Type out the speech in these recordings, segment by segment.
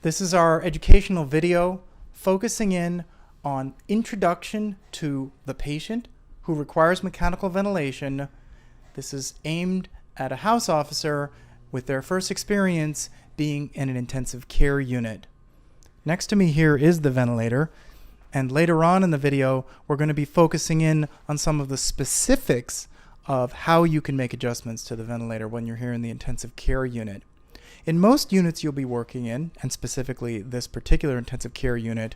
This is our educational video focusing in on introduction to the patient who requires mechanical ventilation. This is aimed at a house officer with their first experience being in an intensive care unit. Next to me here is the ventilator, and later on in the video we're going to be focusing in on some of the specifics of how you can make adjustments to the ventilator when you're here in the intensive care unit. In most units you'll be working in, and specifically this particular intensive care unit,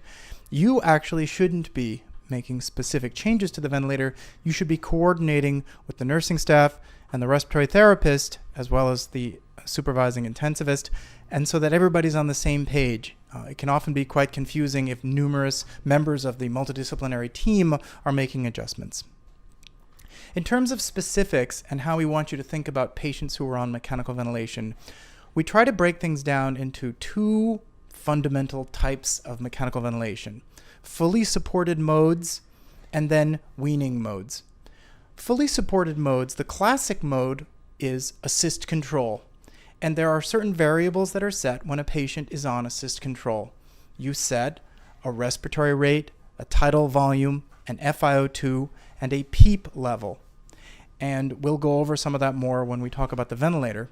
you actually shouldn't be making specific changes to the ventilator. You should be coordinating with the nursing staff and the respiratory therapist, as well as the supervising intensivist, and so that everybody's on the same page. It can often be quite confusing if numerous members of the multidisciplinary team are making adjustments. In terms of specifics and how we want you to think about patients who are on mechanical ventilation, we try to break things down into two fundamental types of mechanical ventilation: fully supported modes and then weaning modes. Fully supported modes, the classic mode is assist control, and there are certain variables that are set when a patient is on assist control. You set a respiratory rate, a tidal volume, an FiO2, and a PEEP level, and we'll go over some of that more when we talk about the ventilator.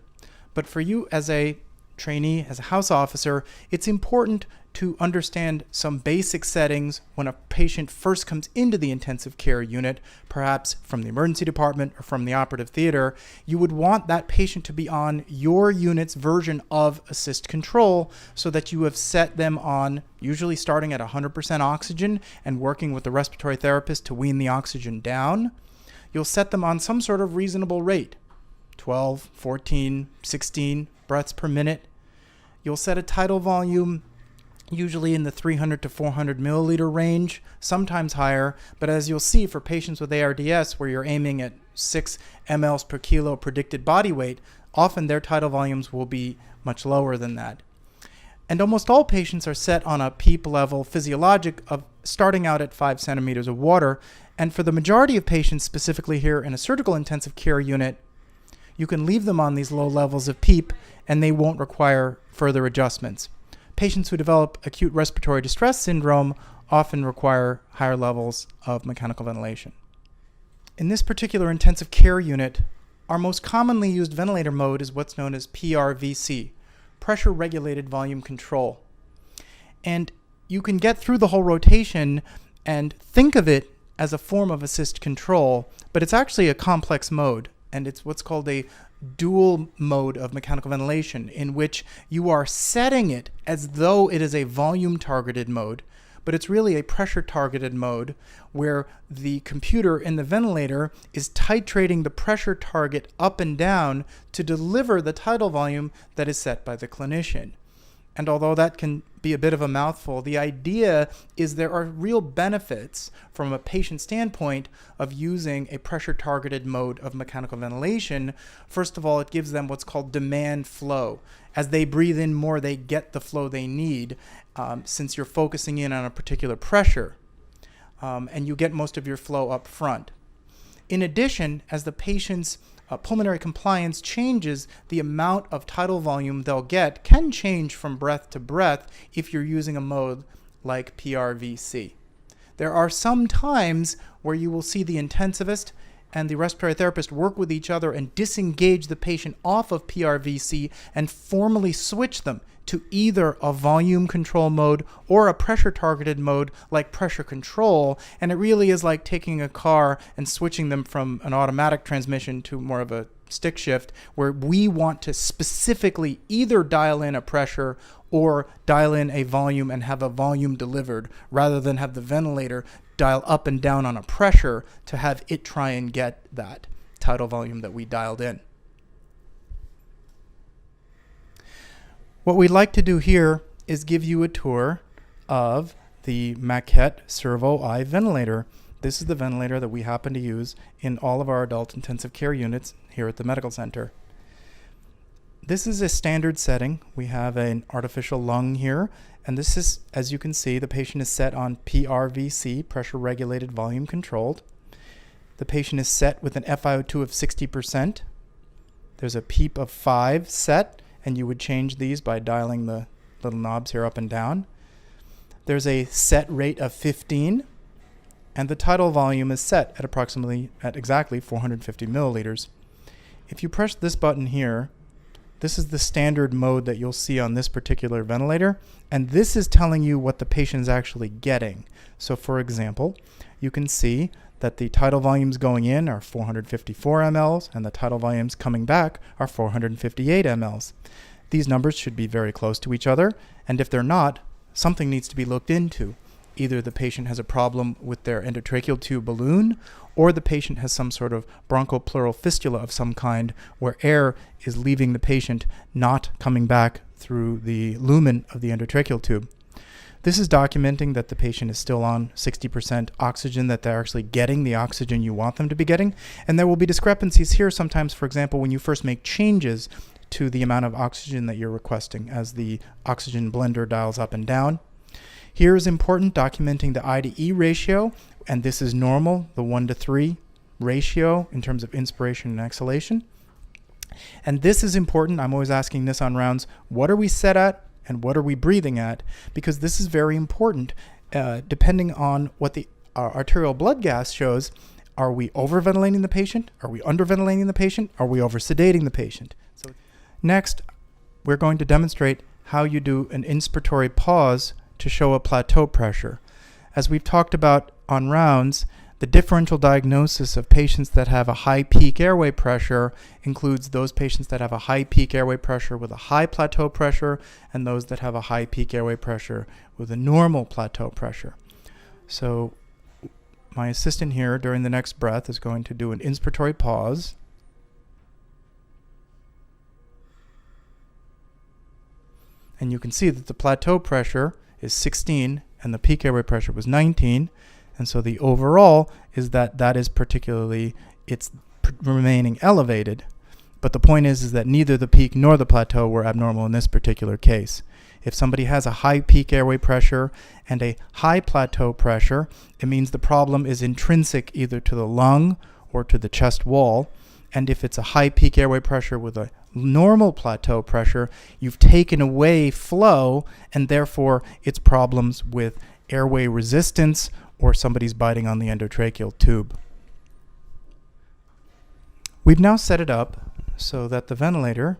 But for you as a trainee, as a house officer, it's important to understand some basic settings when a patient first comes into the intensive care unit, perhaps from the emergency department or from the operative theater. You would want that patient to be on your unit's version of assist control so that you have set them on, usually starting at 100% oxygen and working with the respiratory therapist to wean the oxygen down. You'll set them on some sort of reasonable rate. 12, 14, 16 breaths per minute. You'll set a tidal volume usually in the 300 to 400 milliliter range, sometimes higher, but as you'll see for patients with ARDS where you're aiming at 6 mLs per kilo predicted body weight, often their tidal volumes will be much lower than that. And almost all patients are set on a PEEP level physiologic of starting out at 5 centimeters of water, and for the majority of patients, specifically here in a surgical intensive care unit, you can leave them on these low levels of PEEP and they won't require further adjustments. Patients who develop acute respiratory distress syndrome often require higher levels of mechanical ventilation. In this particular intensive care unit, our most commonly used ventilator mode is what's known as PRVC, pressure regulated volume control. And you can get through the whole rotation and think of it as a form of assist control, but it's actually a complex mode. And it's what's called a dual mode of mechanical ventilation, in which you are setting it as though it is a volume targeted mode, but it's really a pressure targeted mode where the computer in the ventilator is titrating the pressure target up and down to deliver the tidal volume that is set by the clinician. And although that can be a bit of a mouthful, the idea is there are real benefits from a patient standpoint of using a pressure-targeted mode of mechanical ventilation. First of all, it gives them what's called demand flow. As they breathe in more, they get the flow they need since you're focusing in on a particular pressure, and you get most of your flow up front. In addition, as the patient's pulmonary compliance changes, the amount of tidal volume they'll get can change from breath to breath if you're using a mode like PRVC. There are some times where you will see the intensivist and the respiratory therapist work with each other and disengage the patient off of PRVC and formally switch them to either a volume control mode or a pressure targeted mode like pressure control. And it really is like taking a car and switching them from an automatic transmission to more of a stick shift, where we want to specifically either dial in a pressure or dial in a volume and have a volume delivered, rather than have the ventilator dial up and down on a pressure to have it try and get that tidal volume that we dialed in. What we'd like to do here is give you a tour of the Maquette Servo I ventilator. This is the ventilator that we happen to use in all of our adult intensive care units here at the medical center. This is a standard setting. We have an artificial lung here, and this is, as you can see, the patient is set on PRVC, pressure regulated volume controlled. The patient is set with an FiO2 of 60%. There's a PEEP of 5 set, and you would change these by dialing the little knobs here up and down. There's a set rate of 15, and the tidal volume is set at exactly 450 milliliters. If you press this button here, this is the standard mode that you'll see on this particular ventilator, and this is telling you what the patient is actually getting. So for example, you can see that the tidal volumes going in are 454 mLs, and the tidal volumes coming back are 458 mLs. These numbers should be very close to each other, and if they're not, something needs to be looked into. Either the patient has a problem with their endotracheal tube balloon, or the patient has some sort of bronchopleural fistula of some kind where air is leaving the patient, not coming back through the lumen of the endotracheal tube. This is documenting that the patient is still on 60% oxygen, that they're actually getting the oxygen you want them to be getting. And there will be discrepancies here sometimes, for example, when you first make changes to the amount of oxygen that you're requesting as the oxygen blender dials up and down. Here is important, documenting the I to E ratio, and this is normal, the 1:3 ratio in terms of inspiration and exhalation. And this is important. I'm always asking this on rounds, what are we set at and what are we breathing at? Because this is very important. Depending on what the arterial blood gas shows, are we overventilating the patient? Are we underventilating the patient? Are we oversedating the patient? So next, we're going to demonstrate how you do an inspiratory pause to show a plateau pressure. As we've talked about on rounds, the differential diagnosis of patients that have a high peak airway pressure includes those patients that have a high peak airway pressure with a high plateau pressure and those that have a high peak airway pressure with a normal plateau pressure. So my assistant here during the next breath is going to do an inspiratory pause. And you can see that the plateau pressure is 16 and the peak airway pressure was 19. And so the overall is that is particularly, it's remaining elevated. But the point is that neither the peak nor the plateau were abnormal in this particular case. If somebody has a high peak airway pressure and a high plateau pressure, it means the problem is intrinsic either to the lung or to the chest wall. And if it's a high peak airway pressure with a normal plateau pressure, you've taken away flow, and therefore it's problems with airway resistance or somebody's biting on the endotracheal tube. We've now set it up so that the ventilator,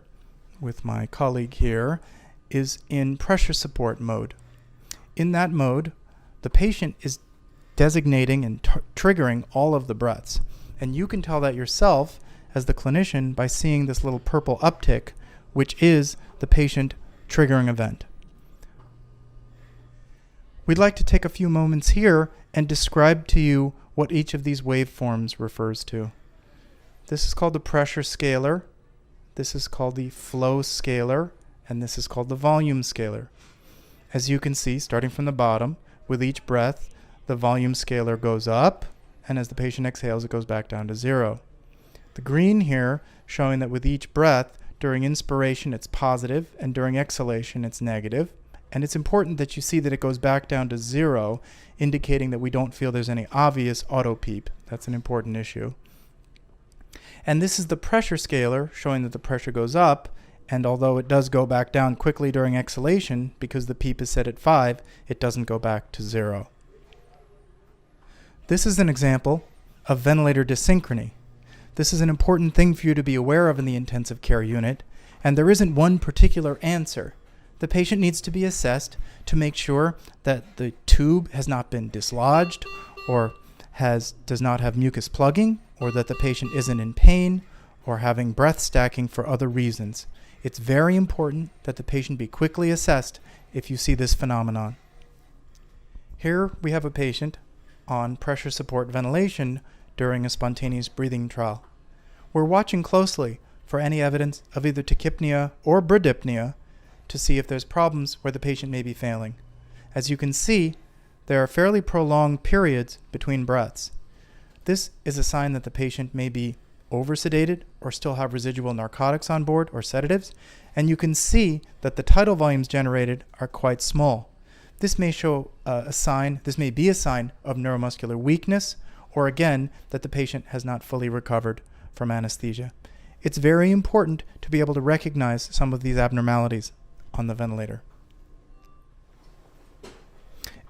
with my colleague here, is in pressure support mode. In that mode, the patient is designating and triggering all of the breaths. And you can tell that yourself as the clinician by seeing this little purple uptick, which is the patient triggering event. We'd like to take a few moments here and describe to you what each of these waveforms refers to. This is called the pressure scalar, this is called the flow scalar, and this is called the volume scalar. As you can see, starting from the bottom, with each breath, the volume scalar goes up, and as the patient exhales, it goes back down to 0. The green here showing that with each breath, during inspiration it's positive, and during exhalation it's negative. And it's important that you see that it goes back down to 0, indicating that we don't feel there's any obvious auto peep. That's an important issue. And this is the pressure scalar, showing that the pressure goes up, and although it does go back down quickly during exhalation, because the peep is set at 5, it doesn't go back to 0. This is an example of ventilator dysynchrony. This is an important thing for you to be aware of in the intensive care unit, and there isn't one particular answer. The patient needs to be assessed to make sure that the tube has not been dislodged or does not have mucus plugging, or that the patient isn't in pain or having breath stacking for other reasons. It's very important that the patient be quickly assessed if you see this phenomenon. Here we have a patient on pressure support ventilation during a spontaneous breathing trial. We're watching closely for any evidence of either tachypnea or bradypnea to see if there's problems where the patient may be failing. As you can see, there are fairly prolonged periods between breaths. This is a sign that the patient may be oversedated or still have residual narcotics on board or sedatives, and you can see that the tidal volumes generated are quite small. This may show this may be a sign of neuromuscular weakness, or again, that the patient has not fully recovered from anesthesia. It's very important to be able to recognize some of these abnormalities on the ventilator.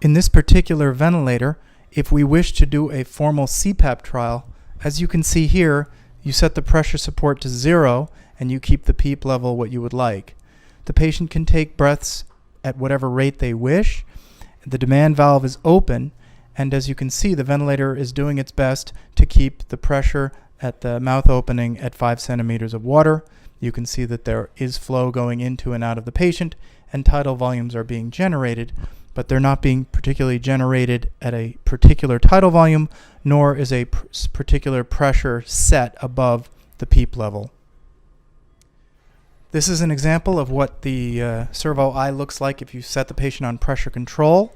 In this particular ventilator, if we wish to do a formal CPAP trial, as you can see here, you set the pressure support to 0 and you keep the PEEP level what you would like. The patient can take breaths at whatever rate they wish. The demand valve is open, and as you can see, the ventilator is doing its best to keep the pressure at the mouth opening at 5 centimeters of water. You can see that there is flow going into and out of the patient, and tidal volumes are being generated, but they're not being particularly generated at a particular tidal volume, nor is a particular pressure set above the PEEP level. This is an example of what the servo eye looks like if you set the patient on pressure control.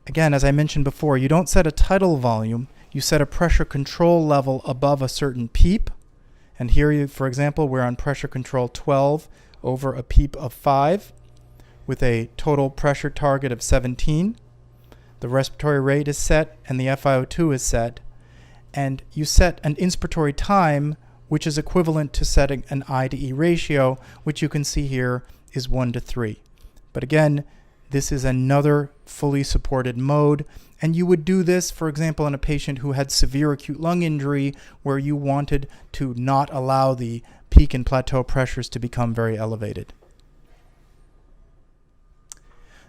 Again, as I mentioned before, you don't set a tidal volume, you set a pressure control level above a certain PEEP. And here, for example, we're on pressure control 12 over a PEEP of 5 with a total pressure target of 17. The respiratory rate is set and the FiO2 is set. And you set an inspiratory time, which is equivalent to setting an I to E ratio, which you can see here is 1:3. But again, this is another fully supported mode, and you would do this, for example, in a patient who had severe acute lung injury where you wanted to not allow the peak and plateau pressures to become very elevated.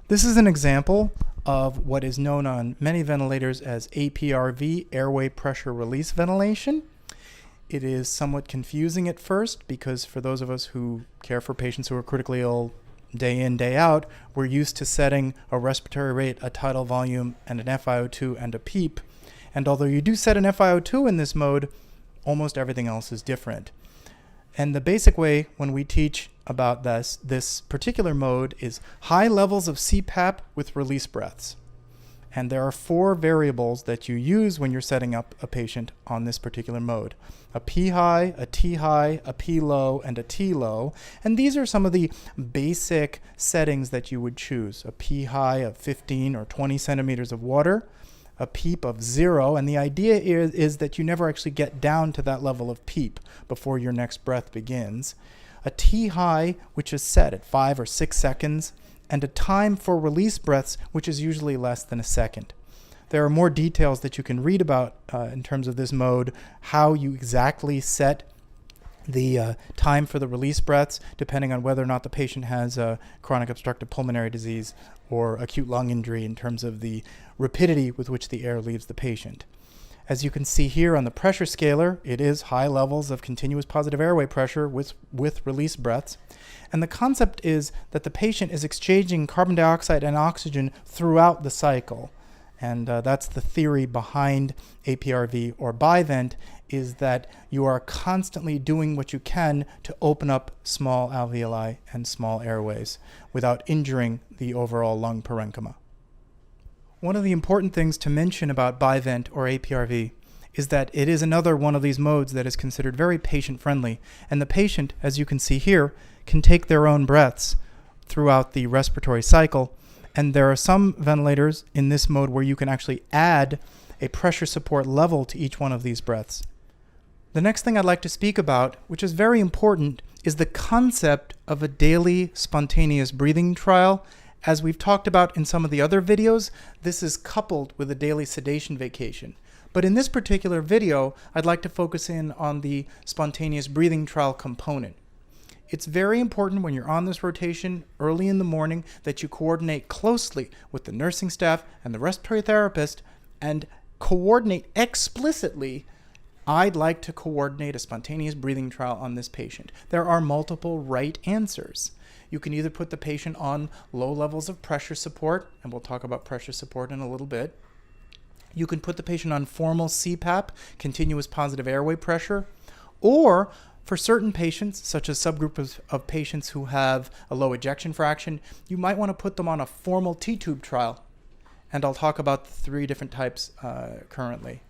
This is an example of what is known on many ventilators as APRV, airway pressure release ventilation. It is somewhat confusing at first because for those of us who care for patients who are critically ill day in, day out, we're used to setting a respiratory rate, a tidal volume, and an FiO2 and a PEEP. And although you do set an FiO2 in this mode, almost everything else is different. And the basic way when we teach about this particular mode is high levels of CPAP with release breaths. And there are 4 variables that you use when you're setting up a patient on this particular mode. A P high, a T high, a P low, and a T low. And these are some of the basic settings that you would choose. A P high of 15 or 20 centimeters of water, a PEEP of 0, and the idea is that you never actually get down to that level of PEEP before your next breath begins. A T high, which is set at 5 or 6 seconds, and a time for release breaths, which is usually less than a second. There are more details that you can read about in terms of this mode, how you exactly set the time for the release breaths, depending on whether or not the patient has chronic obstructive pulmonary disease or acute lung injury in terms of the rapidity with which the air leaves the patient. As you can see here on the pressure scaler, it is high levels of continuous positive airway pressure with release breaths. And the concept is that the patient is exchanging carbon dioxide and oxygen throughout the cycle. And that's the theory behind APRV or bivent, is that you are constantly doing what you can to open up small alveoli and small airways without injuring the overall lung parenchyma. One of the important things to mention about bivent or APRV is that it is another one of these modes that is considered very patient-friendly, and the patient, as you can see here, can take their own breaths throughout the respiratory cycle, and there are some ventilators in this mode where you can actually add a pressure support level to each one of these breaths. The next thing I'd like to speak about, which is very important, is the concept of a daily spontaneous breathing trial. As we've talked about in some of the other videos, this is coupled with a daily sedation vacation. But in this particular video, I'd like to focus in on the spontaneous breathing trial component. It's very important when you're on this rotation early in the morning that you coordinate closely with the nursing staff and the respiratory therapist and coordinate explicitly, I'd like to coordinate a spontaneous breathing trial on this patient. There are multiple right answers. You can either put the patient on low levels of pressure support, and we'll talk about pressure support in a little bit. You can put the patient on formal CPAP, continuous positive airway pressure, or for certain patients, such as subgroups of patients who have a low ejection fraction, you might want to put them on a formal T-tube trial. And I'll talk about the 3 different types currently.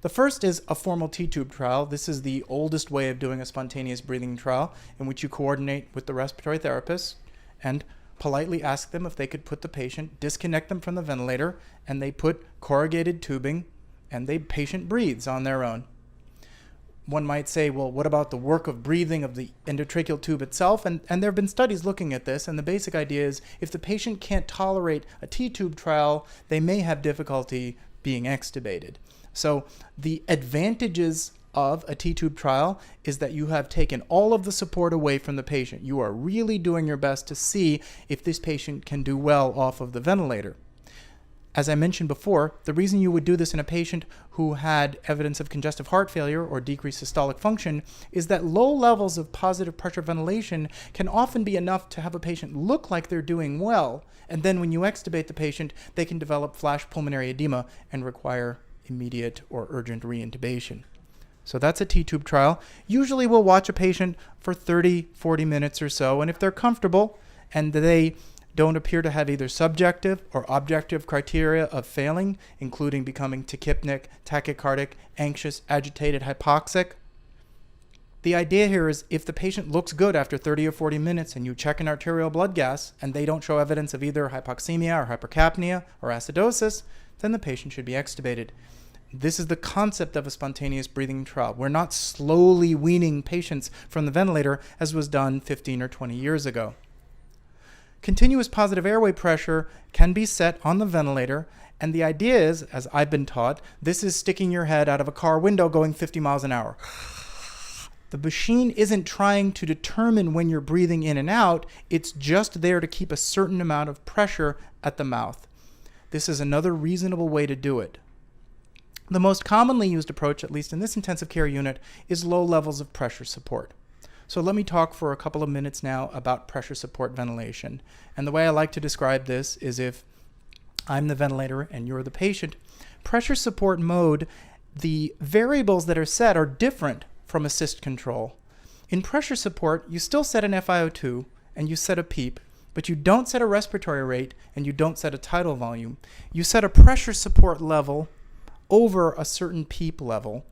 The first is a formal T-tube trial. This is the oldest way of doing a spontaneous breathing trial, in which you coordinate with the respiratory therapist and politely ask them if they could put the patient, disconnect them from the ventilator, and they put corrugated tubing, and the patient breathes on their own. one might say, well, what about the work of breathing of the endotracheal tube itself? And there have been studies looking at this, and the basic idea is if the patient can't tolerate a T-tube trial, they may have difficulty being extubated. So the advantages of a T-tube trial is that you have taken all of the support away from the patient. You are really doing your best to see if this patient can do well off of the ventilator. As I mentioned before, the reason you would do this in a patient who had evidence of congestive heart failure or decreased systolic function is that low levels of positive pressure ventilation can often be enough to have a patient look like they're doing well, and then when you extubate the patient, they can develop flash pulmonary edema and require immediate or urgent reintubation. So that's a T-tube trial. Usually we'll watch a patient for 30, 40 minutes or so, and if they're comfortable and they don't appear to have either subjective or objective criteria of failing, including becoming tachypnic, tachycardic, anxious, agitated, hypoxic. The idea here is if the patient looks good after 30 or 40 minutes and you check an arterial blood gas and they don't show evidence of either hypoxemia or hypercapnia or acidosis, then the patient should be extubated. This is the concept of a spontaneous breathing trial. We're not slowly weaning patients from the ventilator as was done 15 or 20 years ago. Continuous positive airway pressure can be set on the ventilator, and the idea is, as I've been taught, this is sticking your head out of a car window going 50 miles an hour. The machine isn't trying to determine when you're breathing in and out, it's just there to keep a certain amount of pressure at the mouth. This is another reasonable way to do it. The most commonly used approach, at least in this intensive care unit, is low levels of pressure support. So let me talk for a couple of minutes now about pressure support ventilation. And the way I like to describe this is if I'm the ventilator and you're the patient. Pressure support mode, the variables that are set are different from assist control. In pressure support, you still set an FiO2 and you set a PEEP, but you don't set a respiratory rate and you don't set a tidal volume. You set a pressure support level over a certain PEEP level.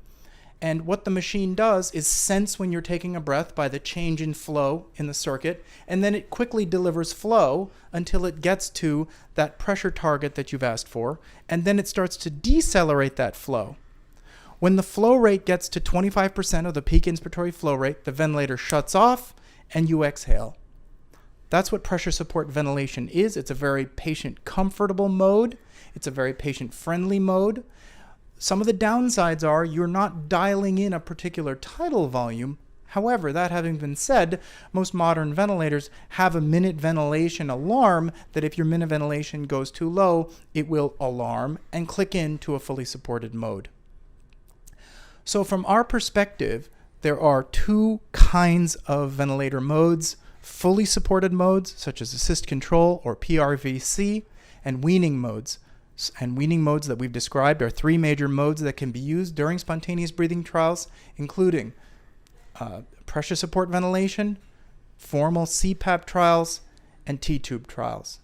And what the machine does is sense when you're taking a breath by the change in flow in the circuit, and then it quickly delivers flow until it gets to that pressure target that you've asked for, and then it starts to decelerate that flow. When the flow rate gets to 25% of the peak inspiratory flow rate, the ventilator shuts off and you exhale. That's what pressure support ventilation is. It's a very patient comfortable mode. It's a very patient friendly mode. Some of the downsides are you're not dialing in a particular tidal volume. However, that having been said, most modern ventilators have a minute ventilation alarm that if your minute ventilation goes too low, it will alarm and click into a fully supported mode. So from our perspective, there are two kinds of ventilator modes: fully supported modes, such as assist control or PRVC, and weaning modes. And weaning modes that we've described are three major modes that can be used during spontaneous breathing trials, including pressure support ventilation, formal CPAP trials, and T-tube trials.